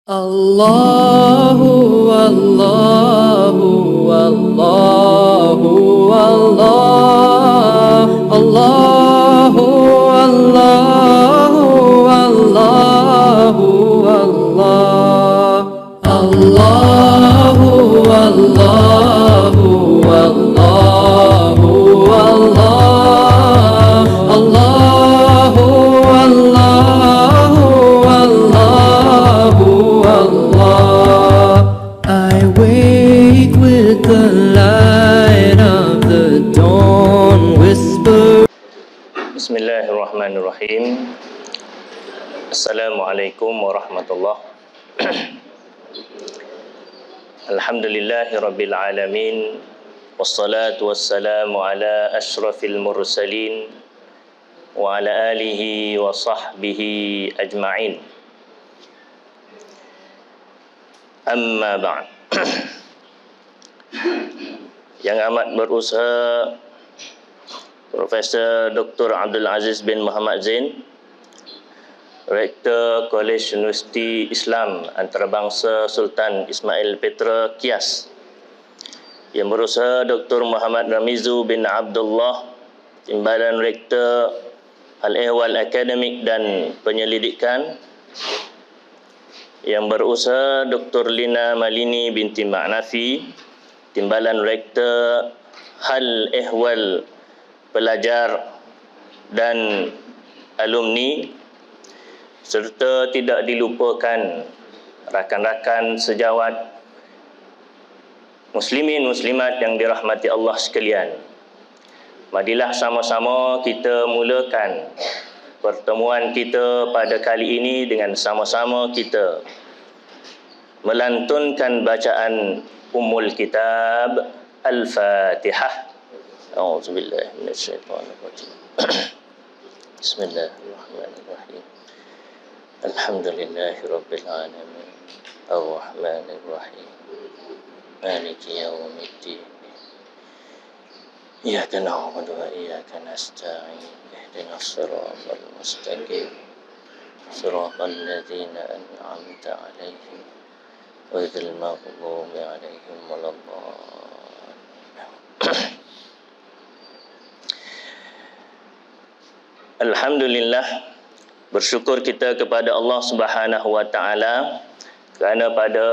Allahu Allahu Allahu Allah Allahu Allahu Allahu Allah Allahu Allahu Allahu Allah Allahu Allahu Allahu Allah. I wake with the light of the dawn whisper. Bismillahirrahmanirrahim. Assalamualaikum warahmatullahi. Alhamdulillahi rabbil alamin. Wassalatu wassalamu ala ashrafil mursalin wa ala alihi wa sahbihi ajma'in. Amma ba'd. Yang amat berusaha Profesor Dr. Abdul Aziz bin Muhammad Zain, Rektor Kolej Universiti Islam Antarabangsa Sultan Ismail Petra Kias. Yang berusaha Dr. Muhammad Ramizu bin Abdullah, Timbalan Rektor Al-Ehwal Akademik dan Penyelidikan. Yang berusaha Dr. Lina Malini binti Ma'nafi, Timbalan Rektor Hal Ehwal Pelajar dan Alumni, serta tidak dilupakan rakan-rakan sejawat muslimin muslimat yang dirahmati Allah sekalian. Marilah sama-sama kita mulakan pertemuan kita pada kali ini dengan sama-sama kita melantunkan bacaan Ummul Kitab Al-Fatihah. A'udzubillahi minasyaitonirrajim. Bismillahirrahmanirrahim. Alhamdulillahi rabbil alamin. Ar-Rahmanir Rahim. Maliki yaumiddin. Iyyaka na'budu wa iyyaka nasta'in. Ihdinas siratal mustaqim. Siratal ladzina an'amta 'alaihim ghairil maghdubi 'alaihim waladdallin. Alhamdulillah, bersyukur kita kepada Allah Subhanahu wa taala kerana pada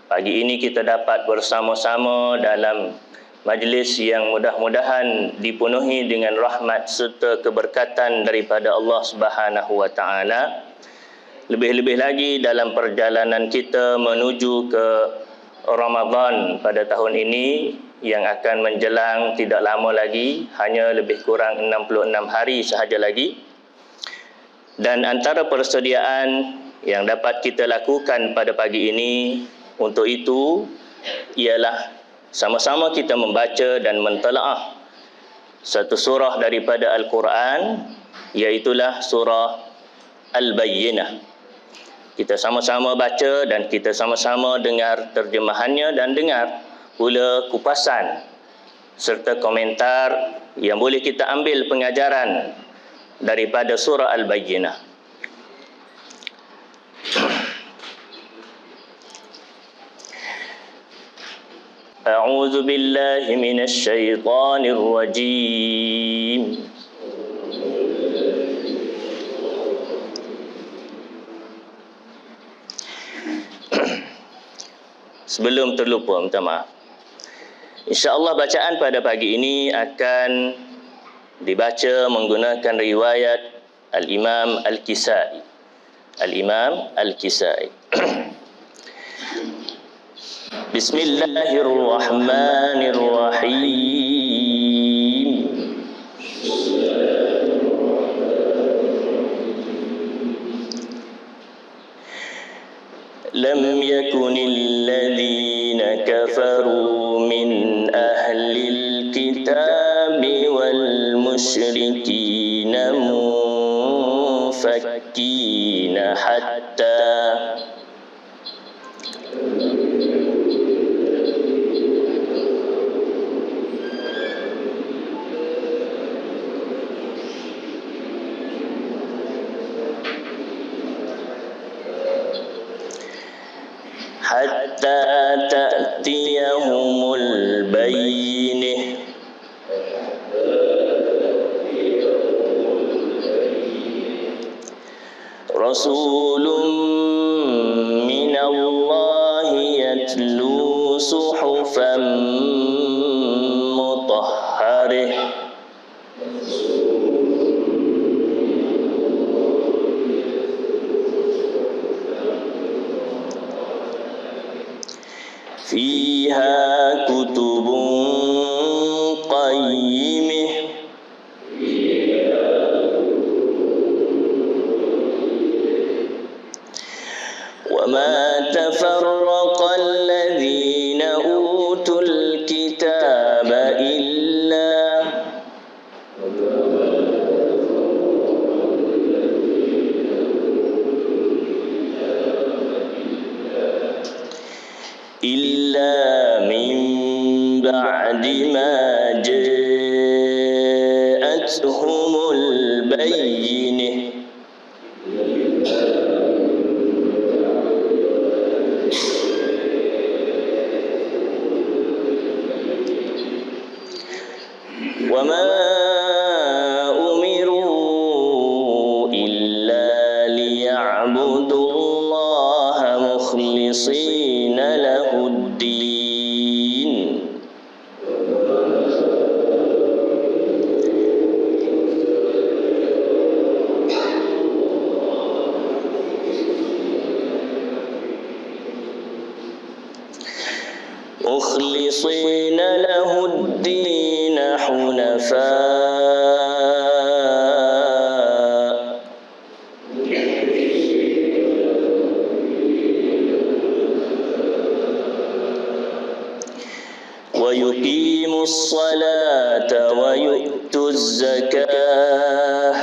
pagi ini kita dapat bersama-sama dalam majlis yang mudah-mudahan dipenuhi dengan rahmat serta keberkatan daripada Allah Subhanahu wa taala. Lebih-lebih lagi dalam perjalanan kita menuju ke Ramadan pada tahun ini yang akan menjelang tidak lama lagi, hanya lebih kurang 66 hari sahaja lagi. Dan antara persediaan yang dapat kita lakukan pada pagi ini untuk itu ialah sama-sama kita membaca dan mentelaah satu surah daripada Al-Quran, iaitulah surah Al-Bayyinah. Kita sama-sama baca dan kita sama-sama dengar terjemahannya dan dengar pula kupasan serta komentar yang boleh kita ambil pengajaran daripada surah Al-Bayyinah. A'udzu billahi minasy syaithanir rajim. Sebelum terlupa, minta maaf. InsyaAllah bacaan pada pagi ini akan dibaca menggunakan riwayat Al-Imam Al-Kisai. Al-Imam Al-Kisai. Bismillahirrahmanirrahim. Lam yakunil ladzina kafaru min ahlil kitabi wal musyrikina munfakkina hatta رسول من الله يتلو صحفا مطهرة فيها كتب قيمة وما تفرق الذين أوتوا الكتاب إلا من بعد ما جاءتهم البينة وما أمروا إلا ليعبدوا الله مخلصين له الدين مخلصين له الدين حنفاء ويقيموا الصلاة ويؤتوا الزكاة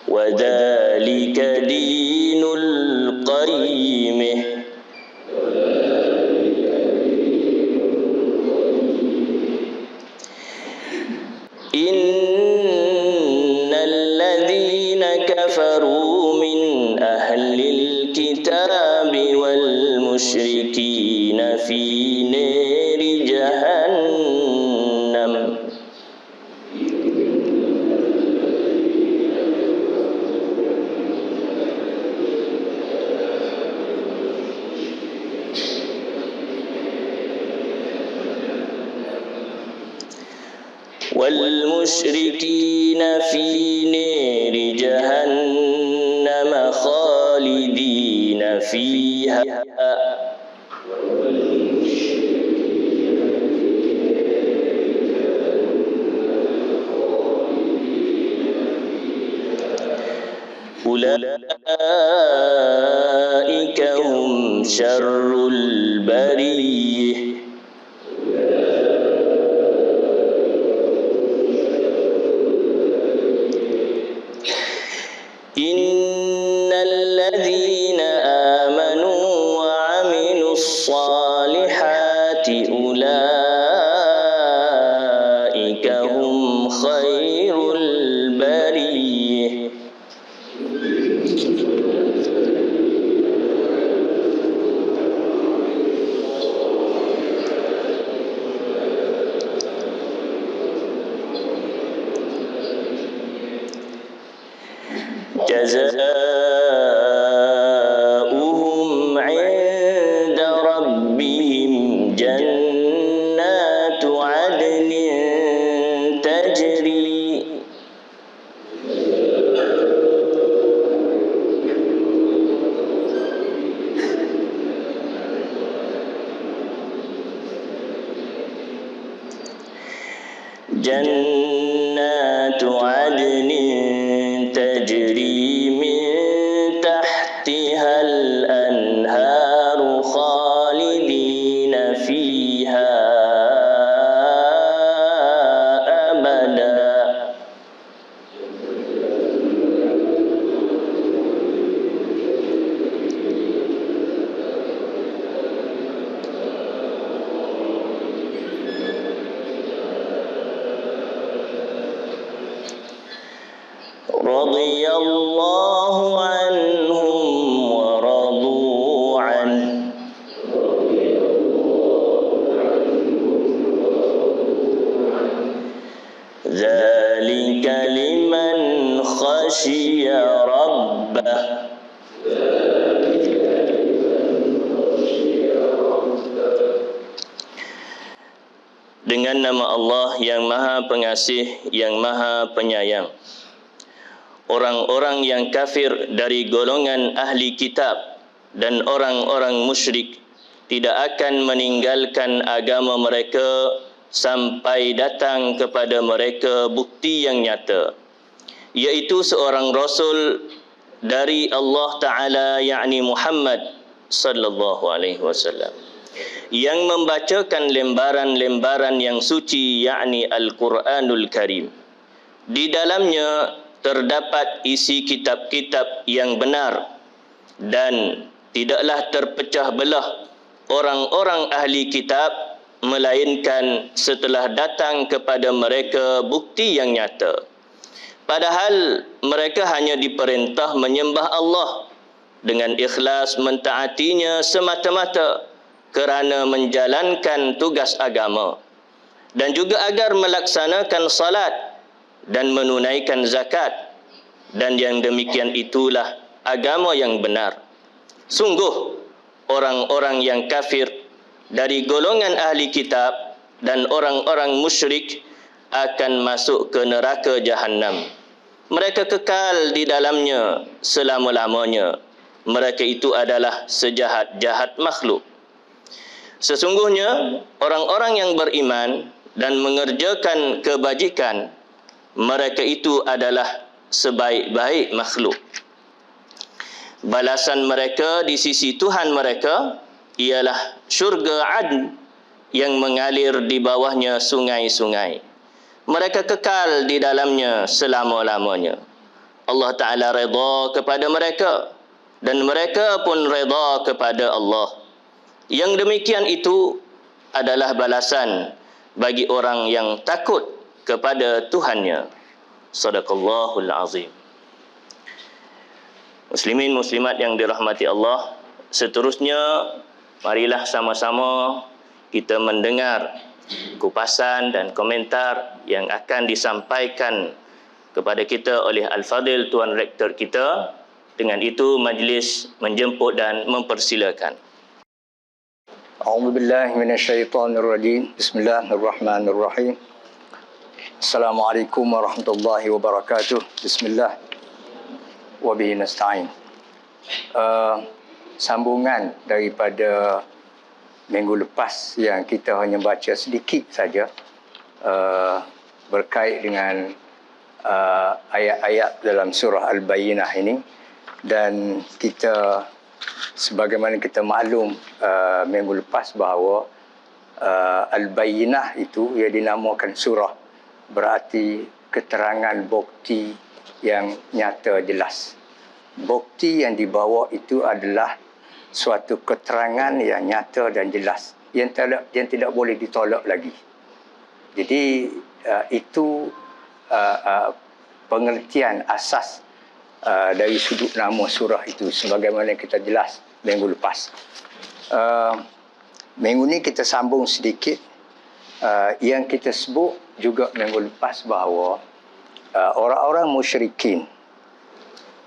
وذلك دين القيمة إن الذين كفروا من أهل الكتاب والمشركين في نار جهنم والمشركين في نار جهنم خالدين فيها أولئك هم شر البرية إن الذين آمنوا وعملوا الصالحات أولئك هم خير البرية جزاؤهم عند ربهم جنات عدن تجري جنات عدن تجري من تحتها الأنهار خالدين فيها أبدا رضي الله عنهم ورضوا عنه nama Allah yang Maha Pengasih, yang Maha Penyayang. Orang-orang yang kafir dari golongan ahli kitab dan orang-orang musyrik tidak akan meninggalkan agama mereka sampai datang kepada mereka bukti yang nyata, iaitu seorang rasul dari Allah Ta'ala, yakni Muhammad sallallahu alaihi wasallam, yang membacakan lembaran-lembaran yang suci, yakni Al-Quranul Karim. Di dalamnya terdapat isi kitab-kitab yang benar, dan tidaklah terpecah belah orang-orang ahli kitab melainkan setelah datang kepada mereka bukti yang nyata. Padahal mereka hanya diperintah menyembah Allah dengan ikhlas mentaatinya semata-mata kerana menjalankan tugas agama, dan juga agar melaksanakan salat dan menunaikan zakat, dan yang demikian itulah agama yang benar. Sungguh orang-orang yang kafir dari golongan ahli kitab dan orang-orang musyrik akan masuk ke neraka Jahannam. Mereka kekal di dalamnya selama-lamanya. Mereka itu adalah sejahat-jahat makhluk. Sesungguhnya orang-orang yang beriman dan mengerjakan kebajikan, mereka itu adalah sebaik-baik makhluk. Balasan mereka di sisi Tuhan mereka ialah syurga Adn yang mengalir di bawahnya sungai-sungai. Mereka kekal di dalamnya selama-lamanya. Allah Ta'ala redha kepada mereka, dan mereka pun redha kepada Allah. Yang demikian itu adalah balasan bagi orang yang takut kepada Tuhannya. Sadaqallahul azim. Muslimin muslimat yang dirahmati Allah, seterusnya marilah sama-sama kita mendengar kupasan dan komentar yang akan disampaikan kepada kita oleh Al-Fadil Tuan Rektor kita. Dengan itu majlis menjemput dan mempersilakan. A'udzubillahi minasyaitonirrajim. Bismillahirrahmanirrahim. Assalamualaikum warahmatullahi wabarakatuh. Bismillah. Wa bihi nasta'in. Sambungan daripada minggu lepas yang kita hanya baca sedikit saja berkait dengan ayat-ayat dalam surah Al-Bayyinah ini, dan kita sebagaimana kita maklum minggu lepas bahawa Al-Bayyinah itu ia dinamakan surah, berarti keterangan bukti yang nyata jelas. Bukti yang dibawa itu adalah suatu keterangan yang nyata dan jelas, yang tidak boleh ditolak lagi. Jadi itu pengertian asas dari sudut nama surah itu, sebagaimana kita jelas minggu lepas. Minggu ni kita sambung sedikit yang kita sebut juga minggu lepas bahawa orang-orang musyrikin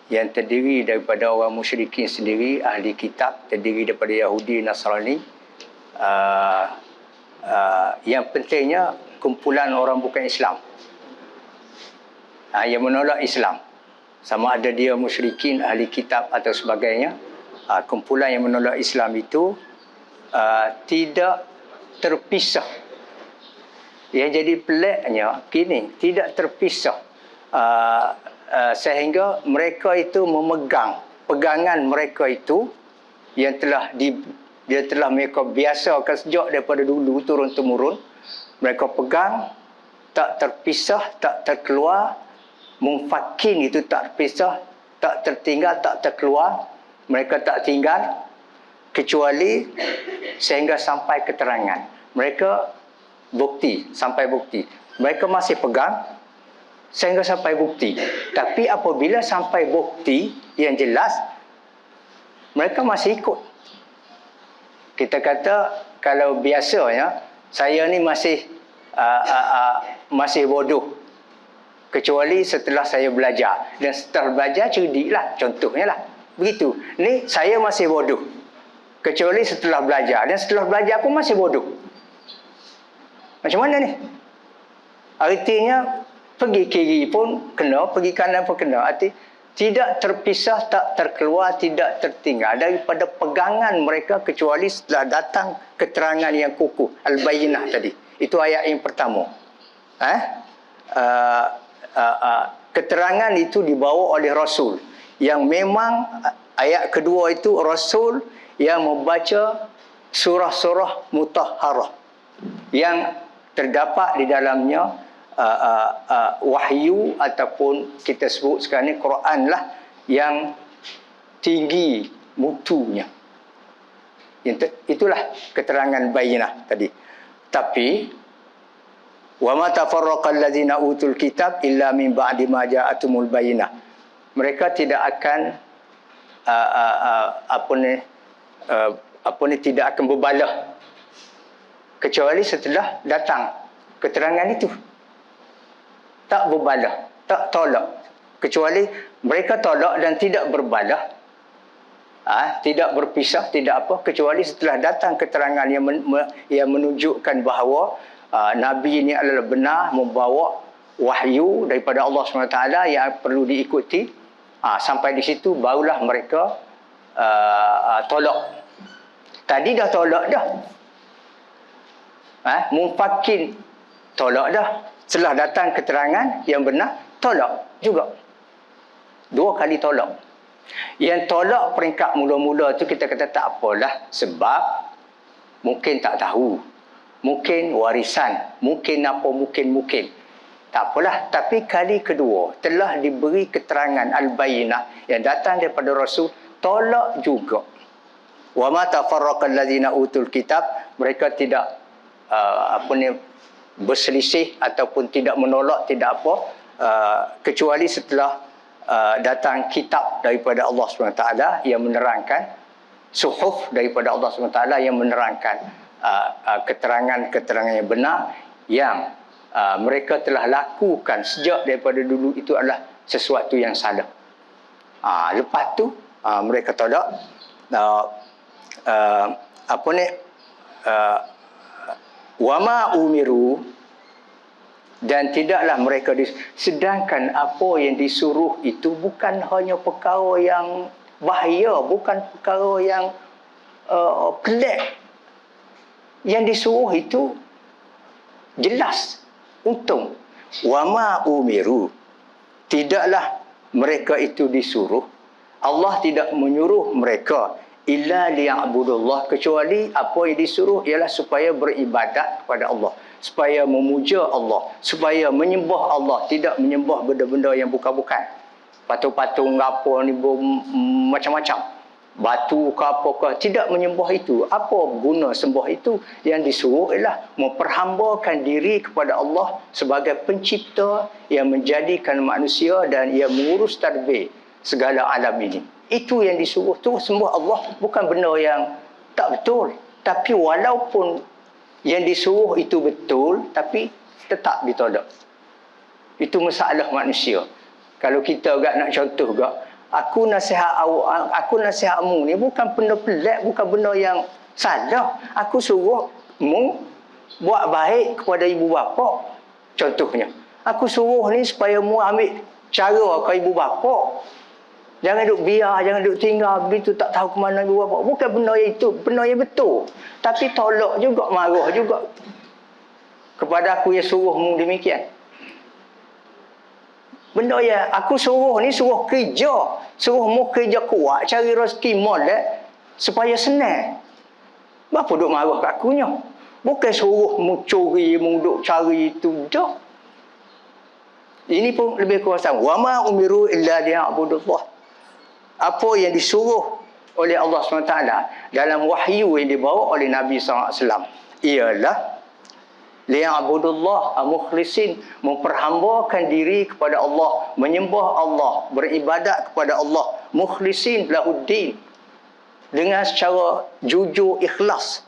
yang terdiri daripada orang musyrikin sendiri, ahli kitab, terdiri daripada Yahudi, Nasrani, yang pentingnya kumpulan orang bukan Islam, yang menolak Islam, sama ada dia musyrikin, ahli kitab atau sebagainya. Kumpulan yang menolak Islam itu tidak terpisah. Yang jadi peliknya kini, tidak terpisah, sehingga mereka itu memegang pegangan mereka itu yang telah mereka biasakan sejak daripada dulu turun-temurun. Mereka pegang, tak terpisah, tak terkeluar. Mumfakin itu tak terpisah, tak tertinggal, tak terkeluar. Mereka tak tinggal kecuali sehingga sampai keterangan. Mereka bukti, sampai bukti. Mereka masih pegang sehingga sampai bukti. Tapi apabila sampai bukti yang jelas, mereka masih ikut. Kita kata kalau biasanya saya ni masih bodoh, kecuali setelah saya belajar. Dan setelah belajar cerdiklah, contohnya lah. Begitu. Ni saya masih bodoh, kecuali setelah belajar. Dan setelah belajar pun masih bodoh. Macam mana ni? Artinya pergi kiri pun kena, pergi kanan pun kena. Arti tidak terpisah, tak terkeluar, tidak tertinggal daripada pegangan mereka kecuali setelah datang keterangan yang kukuh. Al-Bayyinah tadi. Itu ayat yang pertama. Keterangan itu dibawa oleh Rasul. Yang memang ayat kedua itu Rasul yang membaca surah-surah mutahharah. Yang terdapat di dalamnya wahyu ataupun kita sebut sekarang ni Quran lah yang tinggi mutunya. Itulah keterangan Bayyinah tadi. Tapi wa ma tafarraqal ladzina utul kitab illa min ba'di ma ja'atumul bayyinah. Mereka tidak akan tidak akan berbalah kecuali setelah datang keterangan itu. Tak berbalah, tak tolak. Kecuali mereka tolak dan tidak berbalah. Tidak berpisah, tidak apa. Kecuali setelah datang keterangan yang menunjukkan bahawa Nabi ini adalah benar membawa wahyu daripada Allah SWT yang perlu diikuti. Sampai di situ barulah mereka tolak. Tadi dah tolak dah. Mufakin tolak dah. Setelah datang keterangan yang benar, tolak juga. 2 kali tolak. Yang tolak peringkat mula-mula tu kita kata tak apalah. Sebab mungkin tak tahu. Mungkin warisan. Mungkin apa, mungkin. Tak apalah. Tapi kali kedua telah diberi keterangan Al-Bayyinah yang datang daripada Rasul, tolak juga. Wa ma tafarraqal ladzina utul kitab. Mereka tidak berselisih ataupun tidak menolak, tidak apa, kecuali setelah datang kitab daripada Allah SWT yang menerangkan, suhuf daripada Allah SWT yang menerangkan keterangan-keterangan yang benar yang mereka telah lakukan sejak daripada dulu itu adalah sesuatu yang salah. Lepas tu mereka tolak wama umiru, dan tidaklah mereka sedangkan apa yang disuruh itu bukan hanya perkara yang bahaya, bukan perkara yang pelik. Yang disuruh itu jelas, untung. Wama umiru, tidaklah mereka itu disuruh, Allah tidak menyuruh mereka illa liya'budullah, kecuali apa yang disuruh ialah supaya beribadat kepada Allah, supaya memuja Allah, supaya menyembah Allah, tidak menyembah benda-benda yang bukan-bukan. Patung-patung apa ni macam-macam, batu ke apa ke, tidak menyembah itu. Apa guna sembah itu? Yang disuruh ialah memperhambakan diri kepada Allah sebagai pencipta yang menjadikan manusia dan yang mengurus tadbir segala alam ini. Itu yang disuruh tu, sembah Allah, bukan benda yang tak betul. Tapi walaupun yang disuruh itu betul, tapi tetap ditolak. Itu masalah manusia. Kalau kita agak nak contoh agak, aku nasihatmu ni bukan benda pelik, bukan benda yang salah. Aku suruh mu buat baik kepada ibu bapa. Contohnya, aku suruh ni supaya mu ambil cara ke ibu bapa. Jangan duk biar, jangan duk tinggal begitu tak tahu ke mana ibu bapa. Bukan benda yang itu, benda yang betul. Tapi tolak juga, marah juga kepada aku yang suruhmu demikian. Benda yang aku suruh ni suruh kerja, suruhmu kerja kuat, cari rezeki molek supaya senang. Apa duk marah kat akunya? Bukan suruhmu curi, mu duk cari itu dah. Ini pun lebih kurang sama. Wa ma umiru illa liya'budullah. Apa yang disuruh oleh Allah SWT dalam wahyu yang dibawa oleh Nabi SAW ialah liya'budullah mukhlisin, memperhambakan diri kepada Allah, menyembah Allah, beribadat kepada Allah, mukhlisin lahuddin, dengan secara jujur ikhlas.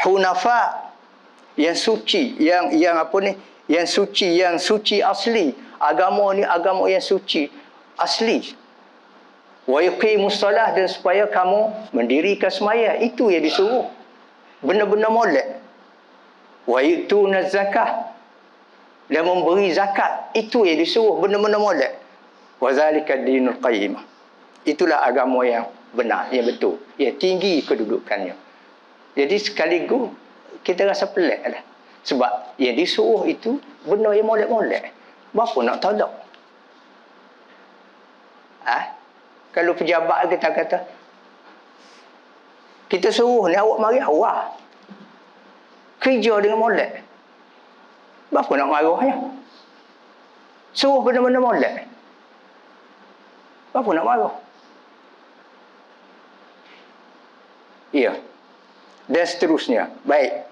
Hunafa, yang suci, yang suci asli. Agama ni agama yang suci asli. Wa yuqimus salah, dan supaya kamu mendirikan sembahyang. Itu yang disuruh. Benda-benda molek. Wa yu'tuna zakah, dan memberi zakat. Itu yang disuruh, benda-benda molek. Wa zalika dinul qayyimah. Itulah agama yang benar, yang betul, yang tinggi kedudukannya. Jadi sekaligus kita rasa pelik lah. Sebab yang disuruh itu benda yang molek-molek. Berapa nak tolak? Kalau pejabat kita kata, kita suruh ni awak mari awal, kerja dengan molek. Berapa nak marahnya? Suruh benda-benda molek. Berapa nak marah? Ya. Dan seterusnya. Baik.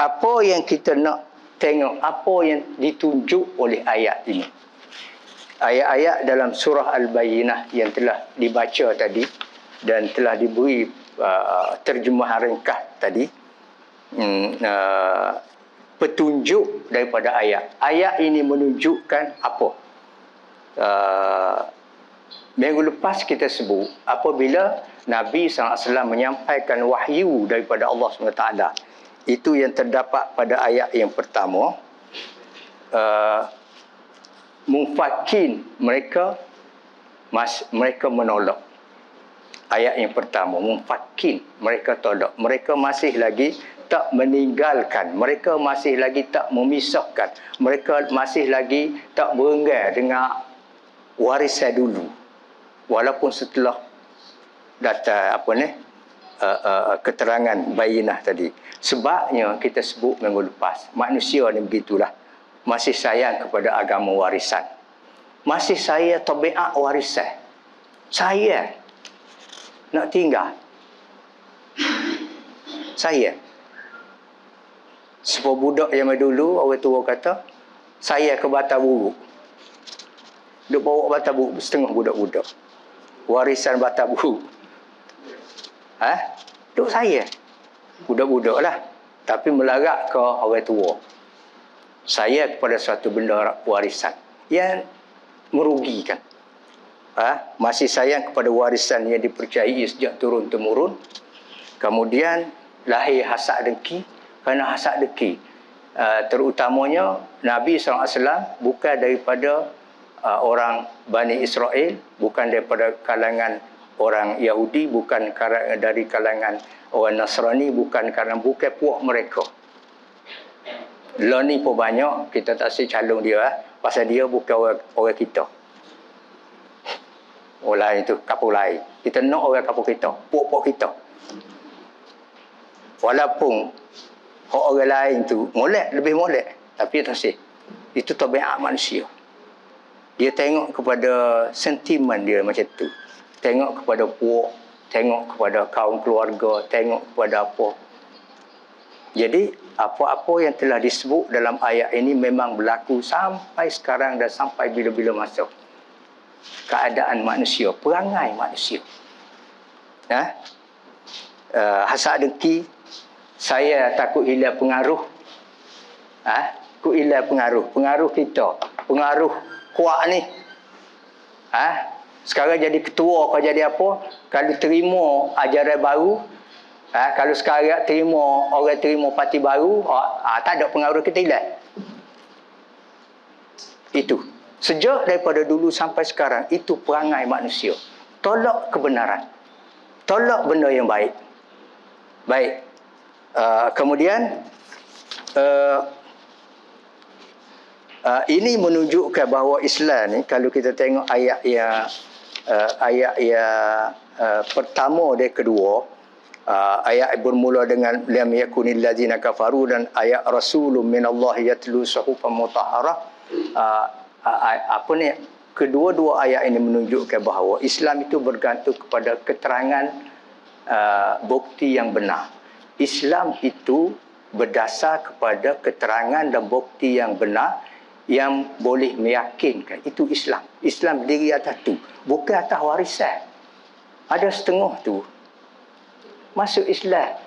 Apa yang kita nak tengok, apa yang ditunjuk oleh ayat ini? Ayat-ayat dalam surah Al-Bayyinah yang telah dibaca tadi dan telah diberi terjemahan ringkas tadi, petunjuk daripada ayat. Ayat ini menunjukkan apa? Minggu lepas kita sebut apabila Nabi SAW menyampaikan wahyu daripada Allah SWT. Itu yang terdapat pada ayat yang pertama. Mufakin mereka menolak. Ayat yang pertama, mufakin mereka tolak. Mereka masih lagi tak meninggalkan, mereka masih lagi tak memisahkan, mereka masih lagi tak berenggan dengan warisan dulu. Walaupun setelah data keterangan Bayyinah tadi. Sebabnya kita sebut minggu lepas, manusia ni begitulah. Masih sayang kepada agama warisan. Masih saya tabiat warisan. Saya nak tinggal. Saya. Sebab budak zaman dulu, orang tua kata, saya ke batang buruk. Duk bawa batang buruk setengah budak-budak. Warisan batang buruk. Duk saya. Budak-budak lah. Tapi melarat ke orang tua. Saya kepada suatu benda warisan yang merugikan. Masih sayang kepada warisan yang dipercayai sejak turun-temurun. Kemudian lahir hasad dengki. Kerana hasad dengki, terutamanya Nabi SAW bukan daripada orang Bani Israel, bukan daripada kalangan orang Yahudi, bukan dari kalangan orang Nasrani, bukan puak mereka. Lah ni pun banyak, kita tak say calon dia, pasal dia bukan orang kita. Orang lain tu, kapur lain. Kita nak orang kapur kita, puak-puak kita. Walaupun orang lain tu molek, lebih molek, tapi tak say. Itu tabiat manusia. Dia tengok kepada sentimen dia macam tu. Tengok kepada puak, tengok kepada kaum keluarga, tengok kepada apa. Jadi, apa-apa yang telah disebut dalam ayat ini memang berlaku sampai sekarang dan sampai bila-bila masa. Keadaan manusia, perangai manusia. Hasad dengki, saya takut hilang pengaruh. Takut hilang pengaruh kita, pengaruh kuat ni. Sekarang jadi ketua kau jadi apa? Kalau terima ajaran baru, kalau sekarang orang terima parti baru, tak ada pengaruh kita hilang. Itu. Sejak daripada dulu sampai sekarang, itu perangai manusia. Tolak kebenaran. Tolak benda yang baik. Baik. Kemudian, ini menunjukkan bahawa Islam ni, kalau kita tengok ayat yang pertama dan kedua, ayat bermula dengan lam yakunil ladzina kafaru dan ayat rasulun minallahi yatlu suhufan mutahharah. Kedua-dua ayat ini menunjukkan bahawa Islam itu bergantung kepada keterangan bukti yang benar. Islam itu berdasar kepada keterangan dan bukti yang benar yang boleh meyakinkan. Itu Islam. Islam berdiri atas tu, bukan atas warisan. Ada setengah tu masuk Islam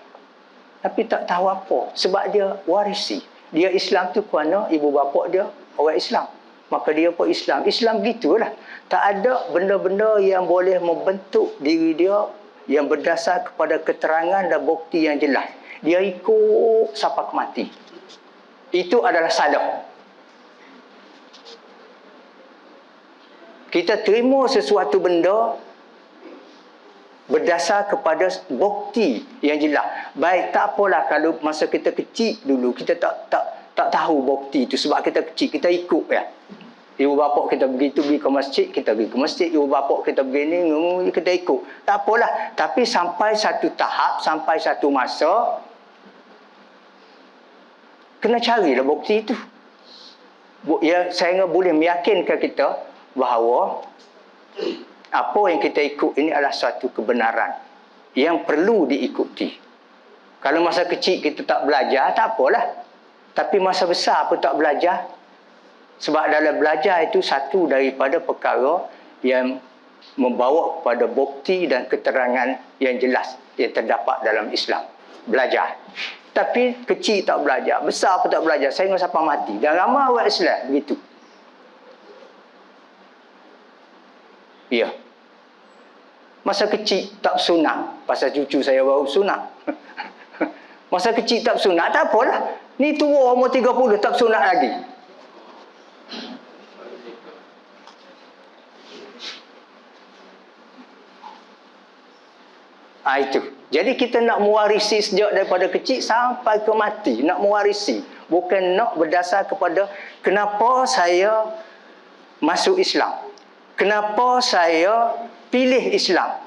tapi tak tahu apa sebab dia warisi. Dia Islam tu kerana ibu bapa dia orang Islam, maka dia pun Islam. Islam gitulah. Tak ada benda-benda yang boleh membentuk diri dia yang berdasar kepada keterangan dan bukti yang jelas. Dia ikut sampai ke mati. itu adalah salah. Kita terima sesuatu benda berdasar kepada bukti yang jelas. Baik, tak apalah kalau masa kita kecil dulu kita tak tahu bukti itu sebab kita kecil, kita ikut ya. Ibu bapa kita begitu pergi ke masjid, kita pergi ke masjid. Ibu bapa kita begini, kita ikut. Tak apalah. Tapi sampai satu tahap, sampai satu masa, kena carilah bukti itu. Ya, saya boleh meyakinkan kita bahawa apa yang kita ikut ini adalah suatu kebenaran yang perlu diikuti. Kalau masa kecil kita tak belajar, tak apalah. Tapi masa besar pun tak belajar. Sebab dalam belajar itu satu daripada perkara yang membawa kepada bukti dan keterangan yang jelas yang terdapat dalam Islam. Belajar. Tapi kecil tak belajar, besar pun tak belajar. Saya ingat sampai mati. Dan ramai orang Islam begitu. Ya. Masa kecil tak sunat. Pasal cucu saya baru sunat. Masa kecil tak sunat, tak apalah. Ni tua umur 30 tak sunat lagi. Itu. Jadi kita nak mewarisi sejak daripada kecil sampai ke mati. Nak mewarisi. Bukan nak berdasar kepada kenapa saya masuk Islam. Kenapa saya pilih Islam.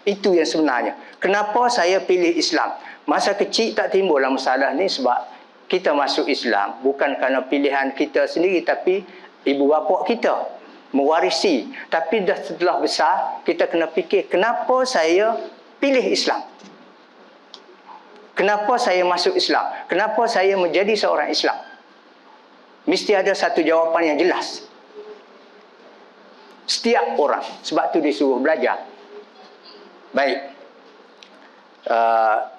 Itu yang sebenarnya. Kenapa saya pilih Islam. Masa kecil tak timbullah masalah ni sebab kita masuk Islam. Bukan kerana pilihan kita sendiri tapi ibu bapa kita mewarisi. Tapi dah setelah besar kita kena fikir kenapa saya pilih Islam. Kenapa saya masuk Islam? Kenapa saya menjadi seorang Islam? Mesti ada satu jawapan yang jelas. Setiap orang. Sebab tu disuruh belajar. Baik.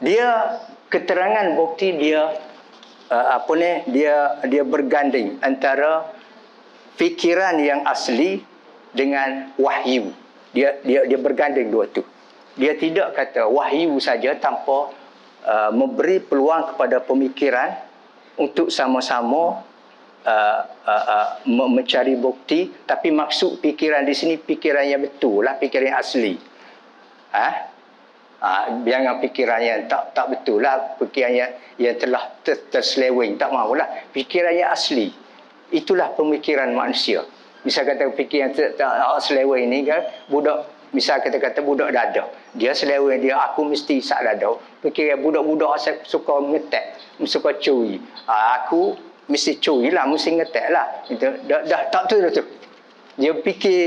Dia keterangan bukti dia dia berganding antara fikiran yang asli dengan wahyu. Dia berganding dua tu. Dia tidak kata wahyu saja tanpa memberi peluang kepada pemikiran untuk sama-sama mencari bukti. Tapi maksud fikiran di sini fikiran yang betul lah, fikiran yang asli. Jangan fikiran yang tak betul lah, fikiran yang telah terseleweng, tak mahulah. Fikiran yang asli, itulah pemikiran manusia. Misal kata fikiran yang terseleweng ni kan, budak. Misal kita kata budak dada. Dia seleweng dia, aku mesti sak dada. Fikir budak-budak suka mengetek, suka curi. Aku mesti curi lah, mesti ngetek lah. Itu, dah tak betul tu. Dia fikir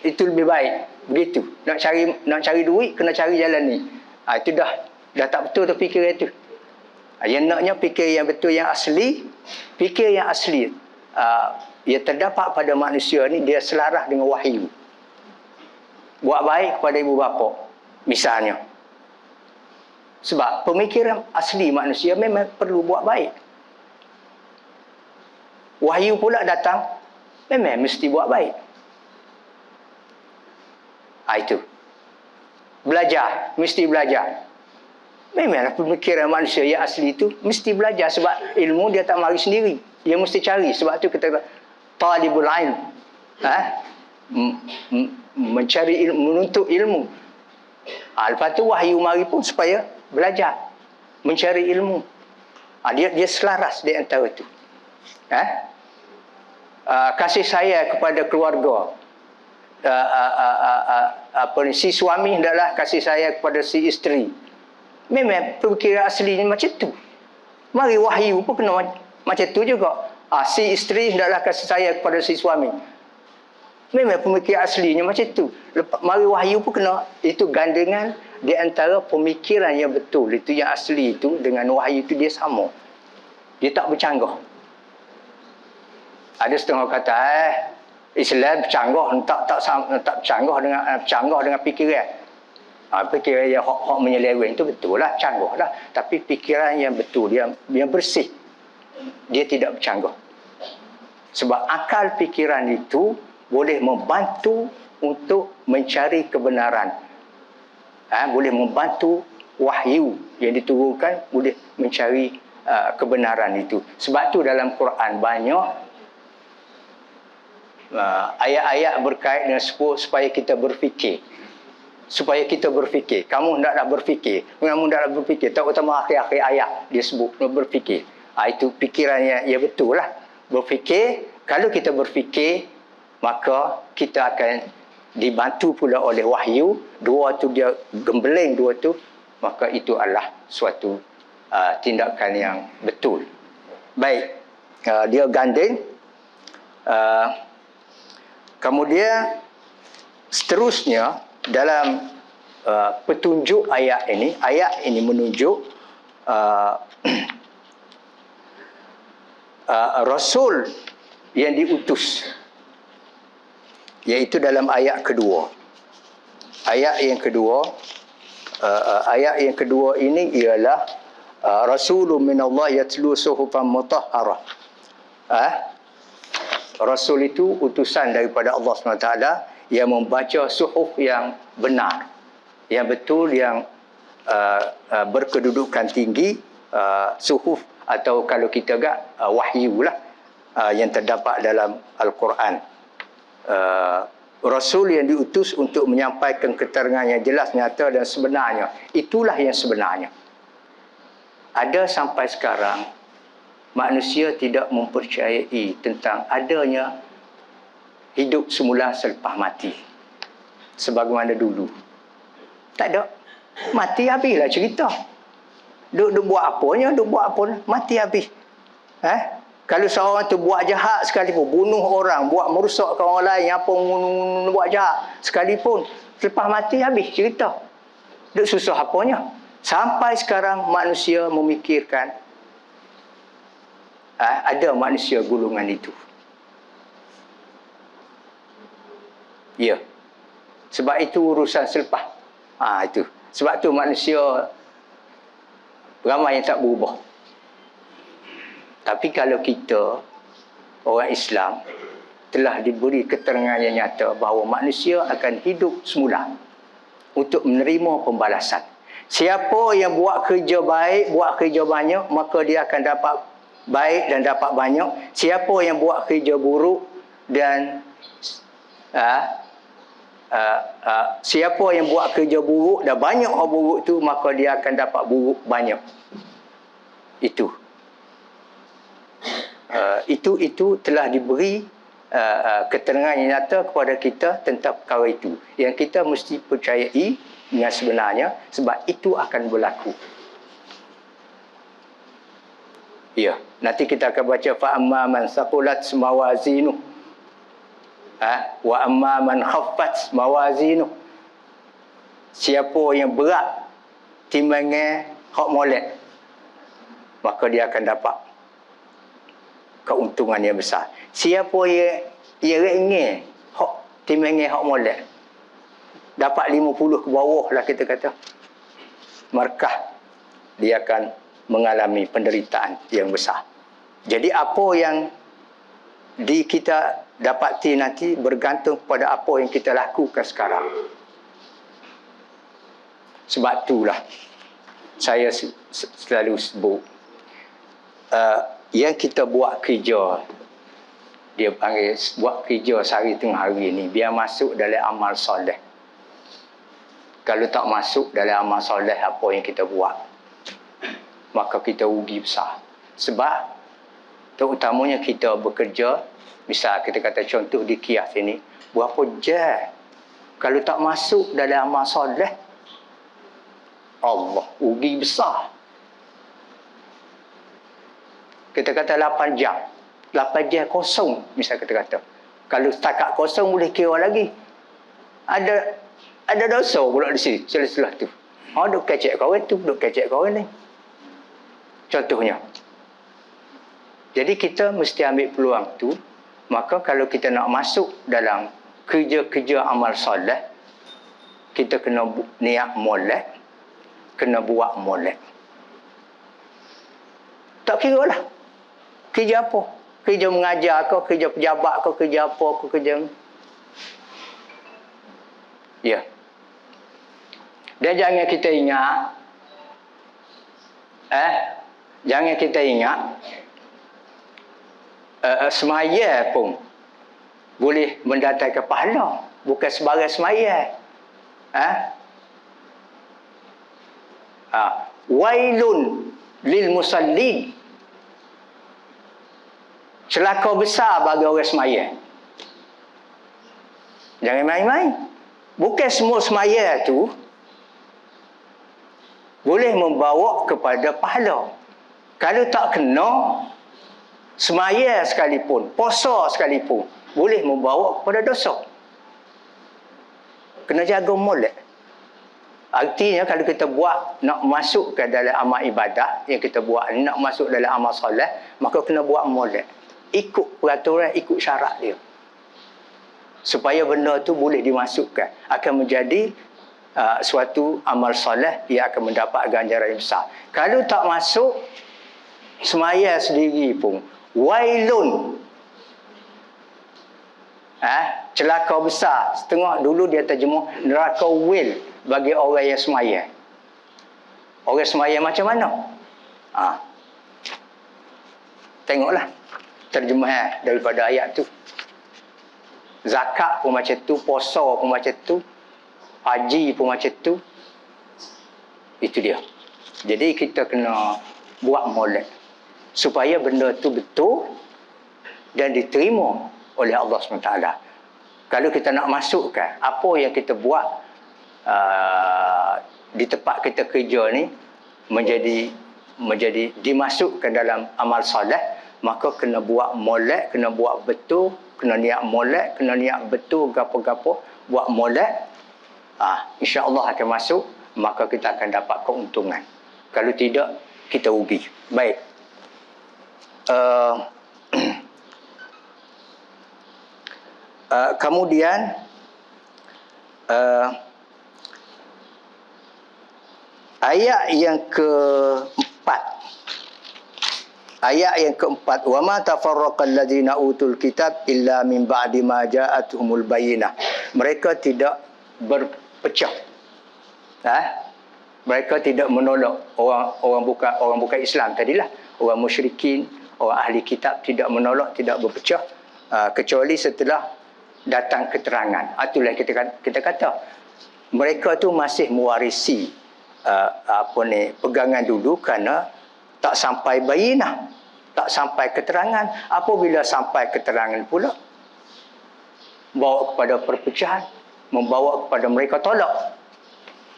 itu lebih baik. Begitu. Nak cari duit, kena cari jalan ni. Itu dah tak betul tu fikir itu. Yang naknya fikir yang betul, yang asli. Fikir yang asli. Yang terdapat pada manusia ni, dia selaras dengan wahyu. Buat baik kepada ibu bapa misalnya. Sebab pemikiran asli manusia memang perlu buat baik. Wahyu pula datang memang mesti buat baik. Itu. Belajar, mesti belajar. Memanglah pemikiran manusia yang asli itu mesti belajar sebab ilmu dia tak mari sendiri. Dia mesti cari. Sebab tu kita talibul ilm. Mencari ilmu, menuntut ilmu. Lepas tu wahyu mari pun supaya belajar, mencari ilmu. Dia selaras di antara itu. Kasih sayang kepada keluarga. Si suami hendaklah kasih sayang kepada si isteri. Memang pemikiran aslinya macam tu. Mari wahyu pun kena macam tu juga. Si isteri hendaklah kasih sayang kepada si suami. Memang pemikiran aslinya macam tu. Mari wahyu pun kena. Itu gandengan di antara pemikiran yang betul. Itu yang asli itu dengan wahyu itu dia sama. Dia tak bercanggah. Ada setengah kata Islam bercanggah, tak bercanggah dengan fikiran. Fikiran yang hak menyeleweng itu betul lah, canggah lah. Tapi fikiran yang betul, yang bersih, dia tidak bercanggah. Sebab akal fikiran itu boleh membantu untuk mencari kebenaran. Boleh membantu wahyu yang diturunkan, boleh mencari kebenaran itu. Sebab tu dalam Quran banyak ayat-ayat berkait dengan supaya kita berfikir. Supaya kita berfikir. Kamu hendaklah berfikir. Kamu hendaklah berfikir. Terutama akhir-akhir ayat dia sebut berfikir. Itu fikirannya ya betul lah. Berfikir. Kalau kita berfikir, maka kita akan dibantu pula oleh wahyu. Dua tu dia gembeling dua tu. Maka itu adalah suatu tindakan yang betul. Baik. Dia ganding. Kemudian seterusnya dalam petunjuk ayat ini menunjuk Rasul yang diutus, iaitu dalam ayat kedua. Ayat yang kedua ini ialah Rasulun minallah yatlu suhufan mutahharah. Rasul itu utusan daripada Allah SWT yang membaca suhuf yang benar, yang betul, yang berkedudukan tinggi, suhuf atau kalau kita agak wahyu lah, yang terdapat dalam Al-Quran. Rasul yang diutus untuk menyampaikan keterangan yang jelas, nyata dan sebenarnya. Itulah yang sebenarnya. Ada sampai sekarang manusia tidak mempercayai tentang adanya hidup semula selepas mati. Sebagaimana dulu. Tak ada. Mati habislah cerita. Duk buat apanya, mati habis. Kalau seorang tu buat jahat sekalipun, bunuh orang, buat merosakkan orang lain, apa buat jahat sekalipun, selepas mati habis cerita. Duk susah apanya. Sampai sekarang manusia memikirkan ada manusia golongan itu. Ya. Sebab itu urusan selepas. Itu. Sebab tu manusia ramai yang tak berubah. Tapi kalau kita orang Islam telah diberi keterangan yang nyata bahawa manusia akan hidup semula untuk menerima pembalasan. Siapa yang buat kerja baik, buat kerja banyak, maka dia akan dapat baik dan dapat banyak. Siapa yang buat kerja buruk dan siapa yang buat kerja buruk dan banyak orang buruk tu, maka dia akan dapat buruk banyak. Itu telah diberi keterangan yang nyata kepada kita tentang perkara itu, yang kita mesti percayai dengan sebenarnya, sebab itu akan berlaku. Ya, nanti kita akan baca fa amma man saqulat mawazinuh wa amma man khaffat mawazinuh. Siapa yang berat timbangan hak molek, maka dia akan dapat keuntungan yang besar. Siapa yang ringan hak timbangan hak molek, dapat 50 ke bawah lah kita kata, markah dia akan mengalami penderitaan yang besar. Jadi apa yang kita dapati nanti bergantung pada apa yang kita lakukan sekarang. Sebab itulah saya selalu sebut yang kita buat kerja, dia panggil buat kerja sehari tengah hari ni, biar masuk dalam amal soleh. Kalau tak masuk dalam amal soleh apa yang kita buat, maka kita rugi besar. Sebab terutamanya kita bekerja, misal kita kata contoh di Kias ini, berapa jam, kalau tak masuk dalam amal soleh, Allah, rugi besar. Kita kata 8 jam. 8 jam kosong, misal kita kata. Kalau setakat kosong boleh kira lagi. Ada dosa pula di sini, celah-celah tu. Duk kecek kawan tu, duk kecek kawan ni. Contohnya. Jadi kita mesti ambil peluang tu. Maka kalau kita nak masuk dalam kerja-kerja amal soleh, kita kena niat molek, kena buat molek. Tak kira lah. Kerja apa? Kerja mengajar ke, kerja pejabat ke, kerja apa ke, kerja... Ya. Dan jangan kita ingat, Jangan kita ingat semaya pun boleh mendatangkan pahala, bukan sebarang semaya. Wailun lil musallin, celaka besar bagi orang semaya. Jangan main-main. Bukan semua semaya tu boleh membawa kepada pahala. Kalau tak kena, semaya sekalipun, puasa sekalipun, boleh membawa kepada dosa. Kena jaga molek. Artinya kalau kita buat, nak masuk ke dalam amal ibadat yang kita buat, nak masuk dalam amal solat, maka kena buat molek. Ikut peraturan, ikut syarat dia. Supaya benda tu boleh dimasukkan. Akan menjadi suatu amal solat yang akan mendapat ganjaran yang besar. Kalau tak masuk, semaya sendiri pun, wailun, celaka besar. Setengah dulu dia terjemah neraka wil bagi orang yang semaya. Orang semaya macam mana? Tengoklah terjemahan daripada ayat tu. Zakat pun macam tu, puasa pun macam tu, haji pun macam tu. Itu dia. Jadi kita kena buat molek supaya benda tu betul dan diterima oleh Allah SWT. Kalau kita nak masukkan apa yang kita buat di tempat kita kerja ni menjadi dimasukkan dalam amal solat, maka kena buat molek, kena buat betul, kena niat molek, kena niat betul gapo-gapo, buat molek. InsyaAllah akan masuk, maka kita akan dapat keuntungan. Kalau tidak, kita rugi. Baik. Kemudian ayat yang keempat. Ayat yang keempat, wa ma tafarraqal ladzina utul kitab illa min ba'di ma ja'atuhumul bayyinah. Mereka tidak berpecah. Mereka tidak menolak orang bukan Islam tadilah, orang musyrikin, orang ahli kitab tidak menolak, tidak berpecah kecuali setelah datang keterangan. Itulah kita kata mereka tu masih mewarisi pegangan dulu kerana tak sampai bayinah, tak sampai keterangan. Apabila sampai keterangan pula, bawa kepada perpecahan, membawa kepada mereka tolak.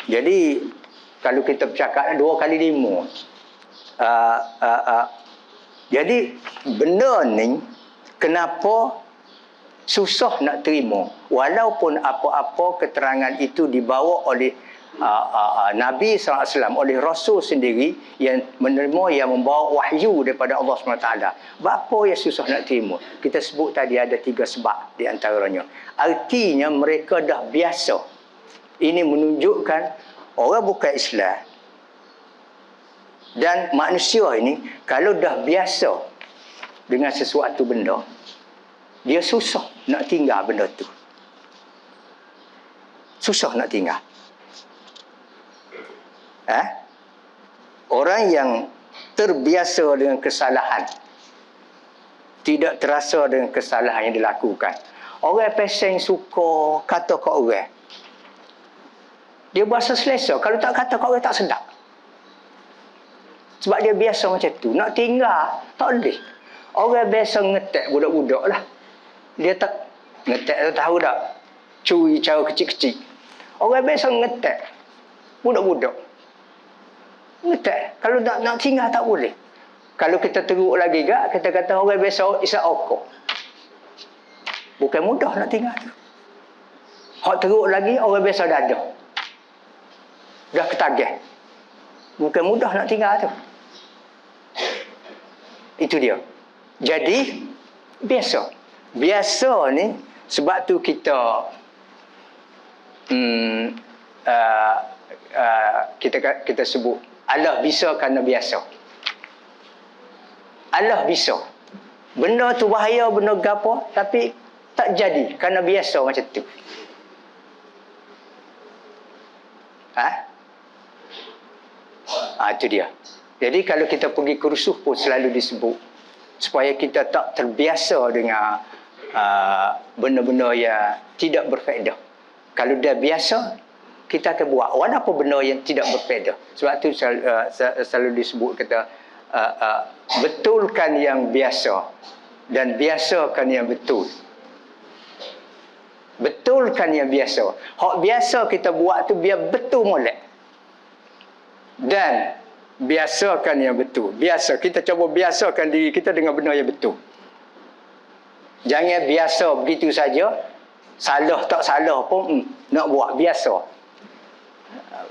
Jadi kalau kita bercakap 2 kali 5, jadi benda ni kenapa susah nak terima, walaupun apa-apa keterangan itu dibawa oleh Nabi SAW, oleh Rasul sendiri yang menerima, yang membawa wahyu daripada Allah SWT. Apa yang susah nak terima? Kita sebut tadi ada 3 sebab di antaranya. Artinya mereka dah biasa. Ini menunjukkan orang bukan Islam dan manusia ini kalau dah biasa dengan sesuatu benda, dia susah nak tinggal benda tu. Susah nak tinggal. Orang yang terbiasa dengan kesalahan, tidak terasa dengan kesalahan yang dilakukan. Orang peseng suka kata kat orang, dia berasa selesa. Kalau tak kata kat orang tak sedap. Sebab dia biasa macam tu. Nak tinggal tak boleh. Orang biasa ngetek budak-budak lah. Dia tak ngetek, tu tahu tak? Curi cara kecil-kecil. Orang biasa ngetek budak-budak. Ngetek. Kalau nak tinggal tak boleh. Kalau kita teruk lagi gak, kita kata orang biasa isap okok. Bukan mudah nak tinggal tu. Hak teruk lagi, orang biasa dadah. Dah ketagih. Bukan mudah nak tinggal tu. Itu dia. Jadi biasa. Biasa ni sebab tu kita kita sebut Allah bisa kerana biasa. Allah bisa. Benda tu bahaya, benda gapo, tapi tak jadi kerana biasa macam tu. Itu dia. Jadi kalau kita pergi kursus pun selalu disebut supaya kita tak terbiasa dengan benda-benda yang tidak berfaedah. Kalau dah biasa, kita akan buat walaupun benda yang tidak berfaedah. Sebab tu selalu disebut kata betulkan yang biasa dan biasakan yang betul. Betulkan yang biasa. Hak biasa kita buat tu biar betul molek. Dan biasakan yang betul. Biasa, kita cuba biasakan diri kita dengan benda yang betul. Jangan biasa begitu saja. Salah tak salah pun nak buat biasa.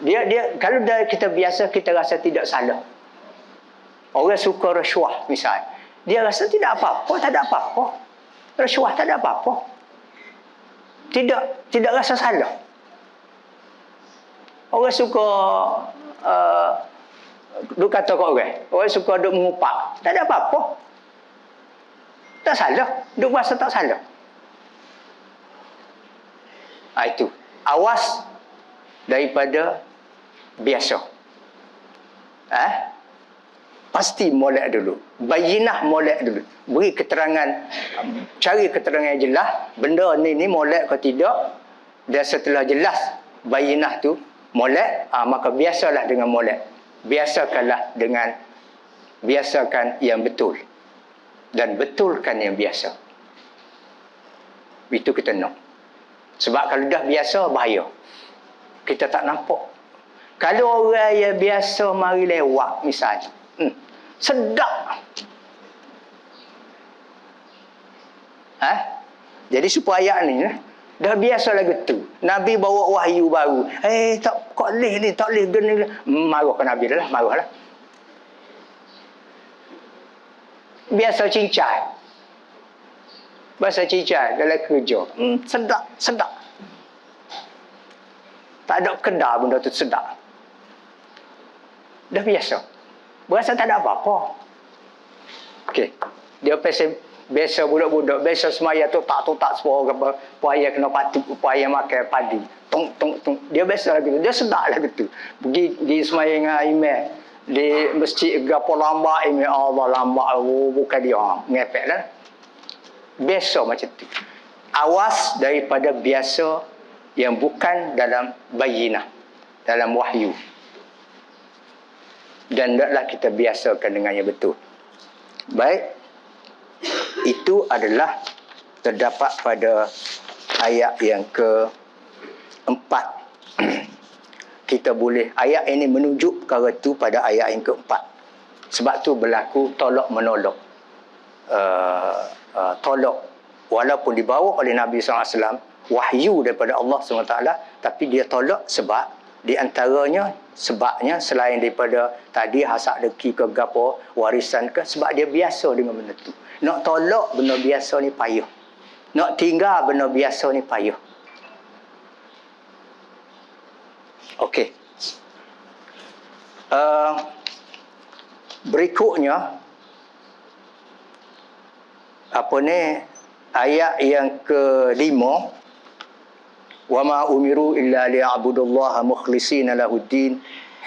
Dia kalau dah kita biasa, kita rasa tidak salah. Orang suka rasuah misal. Dia rasa tidak apa-apa, tak ada apa-apa. Rasuah tak ada apa-apa. Tidak rasa salah. Orang suka duk kata kat orang suka duk mengupak, tak ada apa-apa. Tak salah, duk rasa tak salah. Itu. Awas daripada biasa. Pasti molek dulu. Bayinah molek dulu. Beri keterangan, cari keterangan yang jelas, benda ni molek ke tidak. Dan setelah jelas bayinah tu molek, maka biasalah dengan molek. Biasakanlah dengan biasakan yang betul. Dan betulkan yang biasa. Itu kita nak. Sebab kalau dah biasa, bahaya. Kita tak nampak. Kalau orang yang biasa mari lewat misalnya, sedap. Jadi supaya ni dah biasa lagu tu. Nabi bawa wahyu baru. Tak leh ni, tak leh gini. Marah ke Nabi dah lah, marah lah. Biasa cincai. Bahasa cincai dalam kerja. Sedap. Tak ada kedar benda tu sedap. Dah biasa. Berasa tak ada apa-apa. Okey. Dia biasa budak-budak, biasa semaya tu tak sepuluh apa, puaya kena patu, puaya makan padi. Tung. Dia biasa gitu. Dia sedap lah gitu. Pergi semaya dengan imam di masjid gapo lambat imam Allah lambat bukan dia ngepek lah. Biasa macam tu. Awas daripada biasa yang bukan dalam bayinah, dalam wahyu. Dan hendaklah kita biasakan dengan yang betul. Baik. Itu adalah terdapat pada ayat yang ke-4. Kita boleh, ayat ini menunjuk perkara itu pada ayat yang ke-4. Sebab tu berlaku tolak menolak. Tolak. Walaupun dibawa oleh Nabi SAW, wahyu daripada Allah SWT, tapi dia tolak sebab di antaranya sebabnya selain daripada tadi hasak deki ke gapo warisan ke, sebab dia biasa dengan benda tu. Nak tolak benda biasa ni payah. Nak tinggal benda biasa ni payah. Okey. Berikutnya ayat yang ke-5, wa ma umiru illa liya'budullaha mukhlishina lahuddin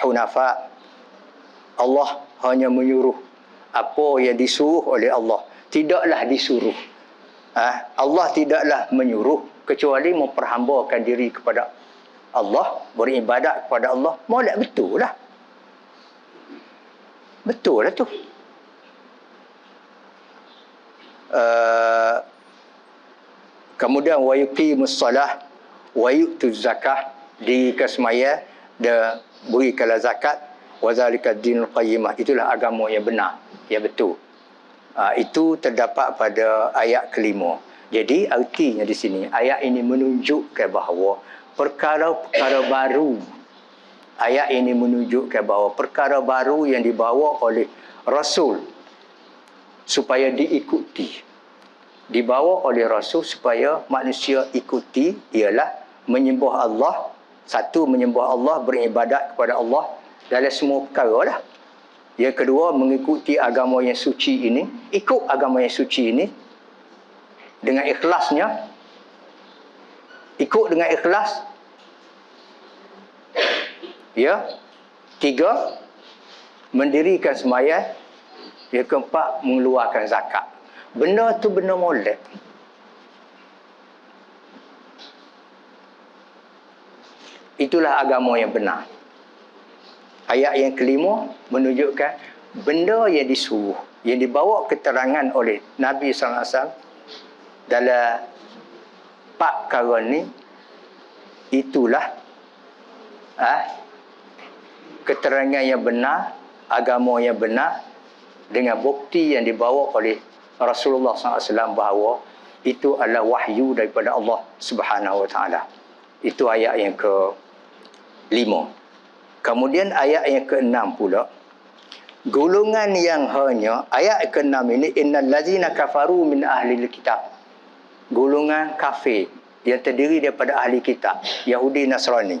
hunafa. Allah hanya menyuruh apa yang disuruh oleh Allah, tidaklah disuruh. Allah tidaklah menyuruh kecuali memperhambakan diri kepada Allah, beribadat kepada Allah. Molek betul lah. Betul lah tu. Kemudian wa yuqimus salah wa yu'tuz zakah, dirikan semaya dan berikanlah zakat, wa zalika dinul qayyimah, itulah agama yang benar, yang betul. Itu terdapat pada ayat ke-5. Jadi artinya di sini ayat ini menunjukkan bahawa perkara-perkara baru, ayat ini menunjukkan bahawa perkara baru yang dibawa oleh Rasul supaya diikuti, dibawa oleh Rasul supaya manusia ikuti, ialah menyembah Allah. Satu, menyembah Allah, beribadat kepada Allah dalam semua perkara lah. Yang kedua, mengikuti agama yang suci ini, ikut agama yang suci ini dengan ikhlasnya, ikut dengan ikhlas. Ya. 3, mendirikan sembahyang. Yang keempat, mengeluarkan zakat. Benda tu benda molek. Itulah agama yang benar. Ayat yang kelima menunjukkan benda yang disuruh, yang dibawa keterangan oleh Nabi SAW dalam 4 perkara ni, itulah keterangan yang benar, agama yang benar, dengan bukti yang dibawa oleh Rasulullah SAW bahawa itu adalah wahyu daripada Allah Subhanahu Wa Taala. Itu ayat yang ke-5. Kemudian ayat yang ke-6 pula, golongan yang hanya, ayat ke-6 ini, innal ladzina kafaru min ahlil kitab, golongan kafir yang terdiri daripada ahli kitab, Yahudi Nasrani,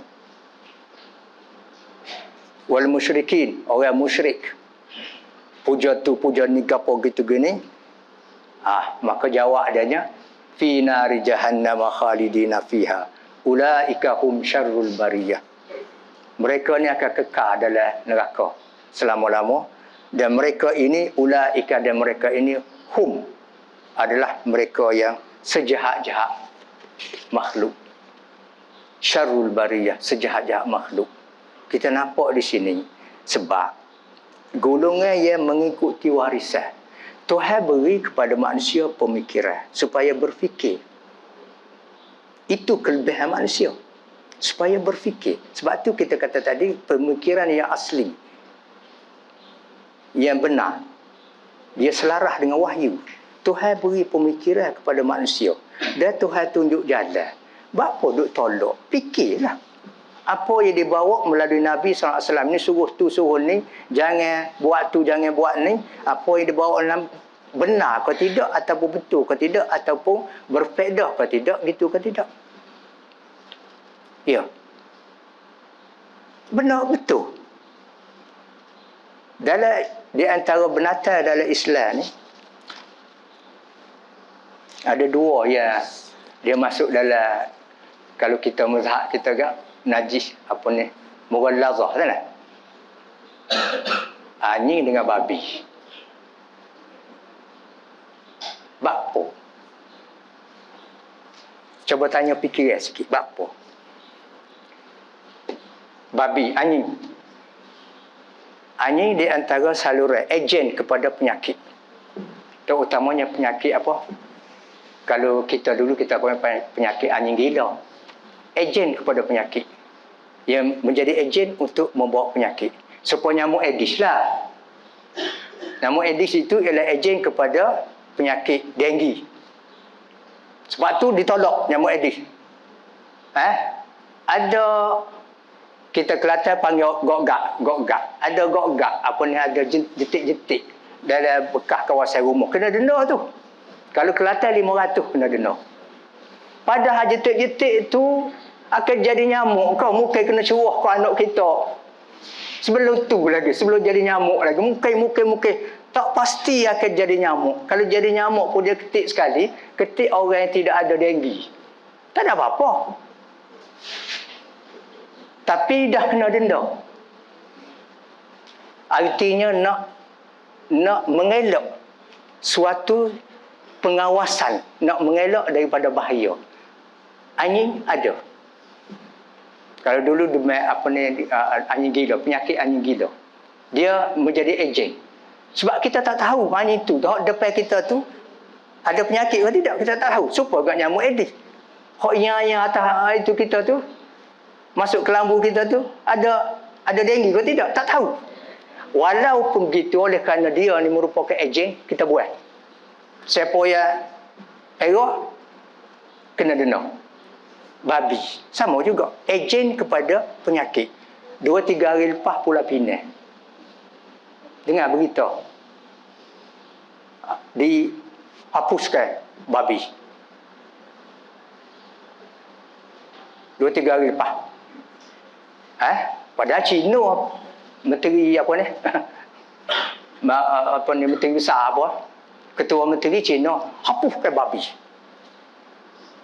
wal musyrikin, orang musyrik, puja tu puja ni gapo gitu gini, maka jawab adanya, fi nari jahannam khalidina fiha ulaika hum syarrul bariyah. Mereka ni akan kekal dalam neraka selama-lama, dan mereka ini, ulaika, dan mereka ini, hum, adalah mereka yang sejahat-jahat makhluk. Syarrul bariyah, sejahat-jahat makhluk. Kita nampak di sini sebab golongan yang mengikuti warisan, Tuhan beri kepada manusia pemikiran supaya berfikir. Itu kelebihan manusia, supaya berfikir. Sebab tu kita kata tadi, pemikiran yang asli, yang benar, dia selaras dengan wahyu. Tuhan beri pemikiran kepada manusia, dan Tuhan tunjuk jalan. Bapa duk tolak, fikirlah. Apa yang dibawa melalui Nabi SAW ni, suruh tu, suruh ni, jangan buat tu, jangan buat ni. Apa yang dibawa dalam benar ke tidak, ataupun betul ke tidak, ataupun berfaedah ke tidak, gitu ke tidak. Ya. Benar, betul. Di antara binatang dalam Islam ni, ada dua yang dia masuk dalam, kalau kita mazhab kita kan, najis, apa ni, mughallazah, kan? Anjing dengan babi. Bakpo. Cuba tanya fikiran sikit, bakpo. Babi, anjing. Anjing di antara saluran ejen kepada penyakit. Terutamanya penyakit apa? Kalau kita dulu kita panggil penyakit anjing gila. Ejen kepada penyakit, yang menjadi ejen untuk membawa penyakit. Supaya nyamuk Aedes lah. Nyamuk Aedes itu ialah ejen kepada penyakit denggi. Sebab tu ditolak nyamuk Aedes. Ada, kita Kelantan panggil gok-gak. Ada gok-gak, apa ni, ada jetik-jetik dalam bekas kawasan rumah. Kena denda tu. Kalau Kelantan 500 kena denda. Padahal jetik-jetik tu akan jadi nyamuk. Kau mungkin kena suruh kau anak kita. Sebelum tu lagi, sebelum jadi nyamuk lagi. Mungkin tak pasti akan jadi nyamuk. Kalau jadi nyamuk pun dia ketik sekali, ketik orang yang tidak ada denggi. Tak ada apa-apa. Tapi dah kena denda. Artinya nak mengelak suatu pengawasan, nak mengelak daripada bahaya. Anjing ada. Kalau dulu anjing gila, penyakit anjing gila, dia menjadi ejen. Sebab kita tak tahu anjing tu depan kita tu ada penyakit ke tidak, kita tak tahu. Supaya kat nyamuk Aedes. Hak yang atas itu kita tu masuk ke lambu kita tu ada denggi ke tidak, tak tahu. Walaupun begitu, oleh kerana dia ni merupakan ejen, kita buat. Siapa yang error kena denda. Babi sama juga, ejen kepada penyakit. 2-3 hari lepas pula pindah. Dengar berita, dihapuskan babi 2-3 hari lepas. Padahal Cina, menteri menteri besar ketua menteri Cina hapuskan babi.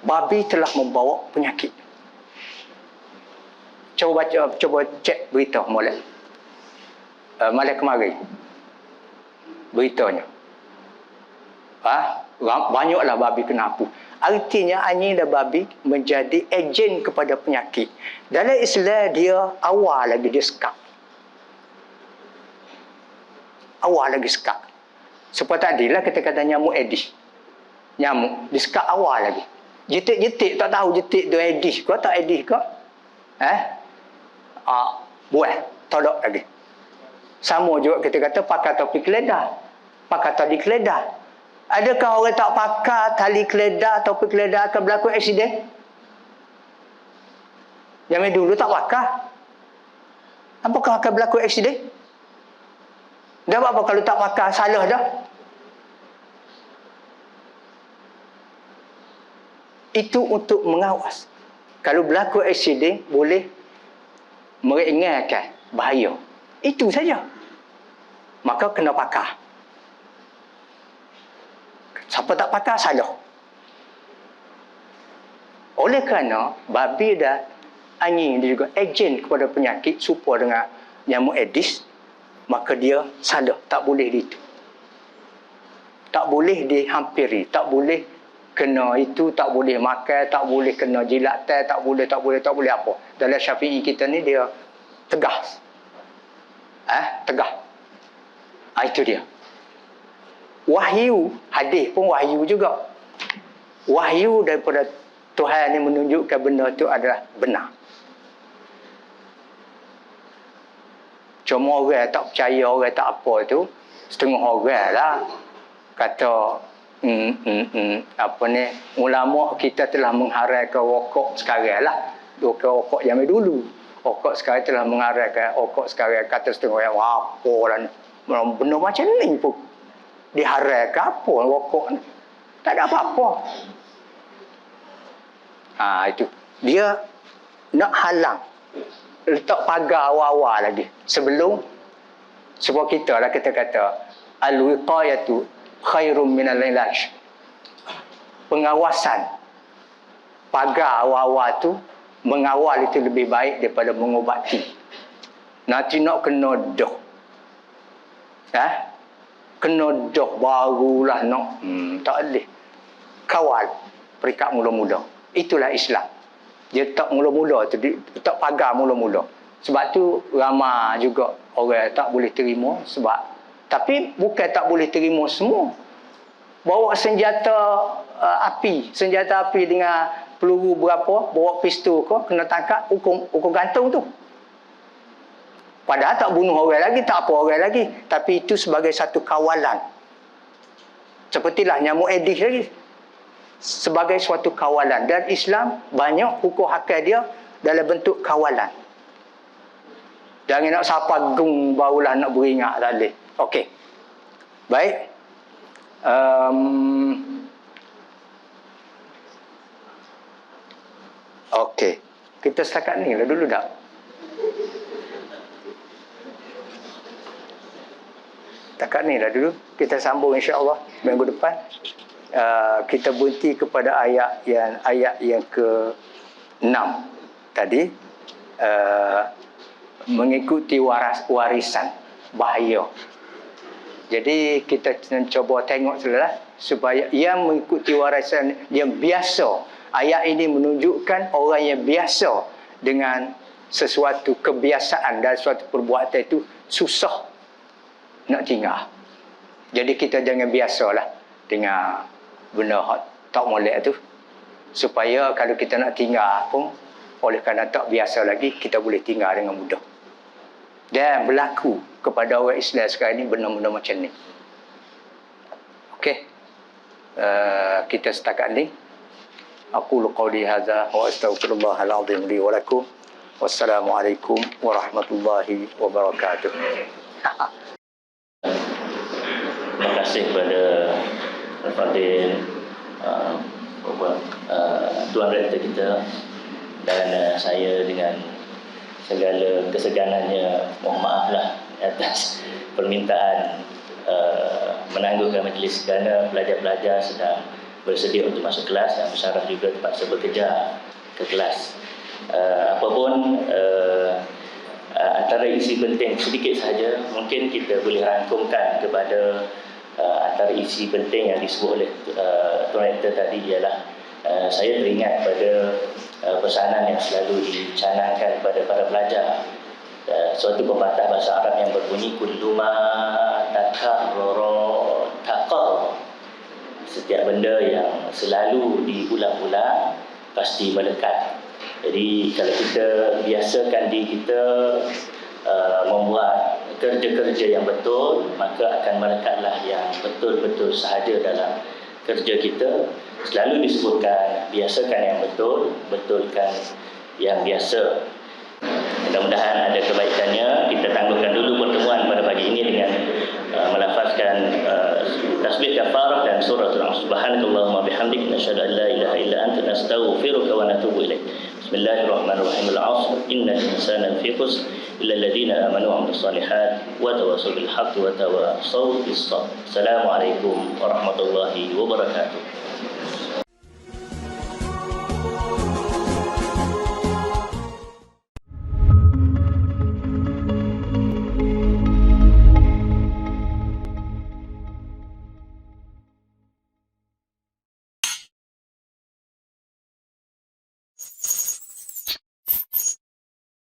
Babi telah membawa penyakit. Cuba cek berita molek. malam kemari beritanya. Banyaklah babi kena apu. Artinya anjing dan babi menjadi ejen kepada penyakit. Dalam Islam dia awal lagi dia sekap. Awal lagi sekap. Seperti tadilah kita kata nyamuk Aedes. Nyamuk dia sekap awal lagi. Jetik-jetik tak tahu jetik tu Aedes ke tak Aedes ke. Buah tolak lagi. Sama juga kita kata pakai topi keledar. Pakai tali keledar. Adakah orang tak pakai tali keledar, topi keledar akan berlaku aksiden? Yang dulu tak pakai. Apakah akan berlaku aksiden? Dah apa kalau tak pakai salah dah? Itu untuk mengawas. Kalau berlaku aksiden boleh meringatkan bahaya. Itu saja. Maka kena pakai. Siapa tak pakai salah. Oleh kerana babi dan anjing dia juga ejen kepada penyakit serupa dengan nyamuk Aedes, maka dia salah, tak boleh itu. Tak boleh dihampiri, tak boleh kena itu, tak boleh makan, tak boleh kena jilatan, tak boleh apa. Dalam Syafi'i kita ni dia tegas. Tegas. Itu dia. Wahyu, hadis pun wahyu juga. Wahyu daripada Tuhan yang menunjukkan benda itu adalah benar. Cuma orang tak percaya, orang tak apa tu, setengah orang lah kata ulama kita telah mengharamkan rokok sekarang lah. Rokok zaman dulu. Rokok sekarang telah mengharamkan rokok sekarang, kata setengah orang, apa lah ni. Benda macam ni pun diharamkan apa rokok ni. Tak ada apa-apa. Itu. Dia nak halang. Letak pagar awal-awal lagi. Sebelum kita lah kita kata al-wiqayatu khairum minal ilaj. Pengawasan. Pagar awal-awal tu mengawal itu lebih baik daripada mengobati. Nanti nak kena dah. Kena dah barulah nak. Tak boleh. Kawal peringkat mula-mula. Itulah Islam. Dia tak mula-mula tu, tak pagar mula-mula. Sebab tu ramai juga orang tak boleh terima tapi bukan tak boleh terima semua. Bawa senjata api dengan peluru berapa, bawa pistol ke, kena tangkap, hukum gantung tu. Padahal tak bunuh orang lagi, tak apa orang lagi. Tapi itu sebagai satu kawalan. Sepertilah nyamuk Aedes lagi. Sebagai suatu kawalan. Dan Islam banyak hukum hakal dia dalam bentuk kawalan. Jangan nak sapa gung barulah nak beringat, tak boleh. Okey. Baik. Okey. Kita setakat ni lah dulu dah. Setakat ni lah dulu. Kita sambung insya-Allah minggu depan. Kita berhenti kepada ayat yang ke-6 tadi. Mengikuti warisan bahaya. Jadi kita cuba tengok saudara supaya yang mengikuti warisan yang biasa. Ayat ini menunjukkan orang yang biasa dengan sesuatu kebiasaan dan suatu perbuatan itu susah nak tinggal. Jadi kita jangan biasalah dengan benda tak molek tu. Supaya kalau kita nak tinggal pun oleh kerana tak biasa lagi, kita boleh tinggal dengan mudah. Dan berlaku kepada orang Islam sekarang ni benda-benda macam ni. Okey. Kita setakat ni. Aqulu qawli hadza wa astaghfirullahal azim li wa lakum. Wassalamualaikum warahmatullahi wabarakatuh. Terima kasih kepada Al-Fadhil Tuan Rektor kita dan saya dengan segala keseganannya mohon maaflah atas permintaan menangguhkan majlis kerana pelajar-pelajar sedang bersedia untuk masuk kelas dan musyawarah juga terpaksa bekerja ke kelas. Apapun Antara isi penting sedikit saja, mungkin kita boleh rangkumkan kepada antara isi penting yang disebut oleh Tuan Rektor tadi ialah saya teringat pada pesanan yang selalu dicanangkan kepada para pelajar. Suatu pepatah bahasa Arab yang berbunyi kullu ma takarrara taqarrara. Setiap benda yang selalu diulang-ulang pasti melekat. Jadi kalau kita biasakan diri kita membuat kerja-kerja yang betul, maka akan melekatlah yang betul-betul sahaja dalam kerja kita. Selalu disebutkan biasakan yang betul, betulkan yang biasa. Mudah-mudahan ada kebaikannya. Kita tangguhkan dulu pertemuan pada pagi ini dengan melafazkan tasbih kafarah dan suratul Asr. Subhanakallahumma bihamdik nasyhadu an la ilaha illa anta nastaghfiruka wa natubu ilaik. Bismillahirrahmanirrahim. Al-'asr innal insana lafi khusr illa alladhina amanu wa 'amilus shalihat wa tawassaw bil haqqi wa tawassaw bis sabr. Assalamualaikum warahmatullahi wabarakatuh.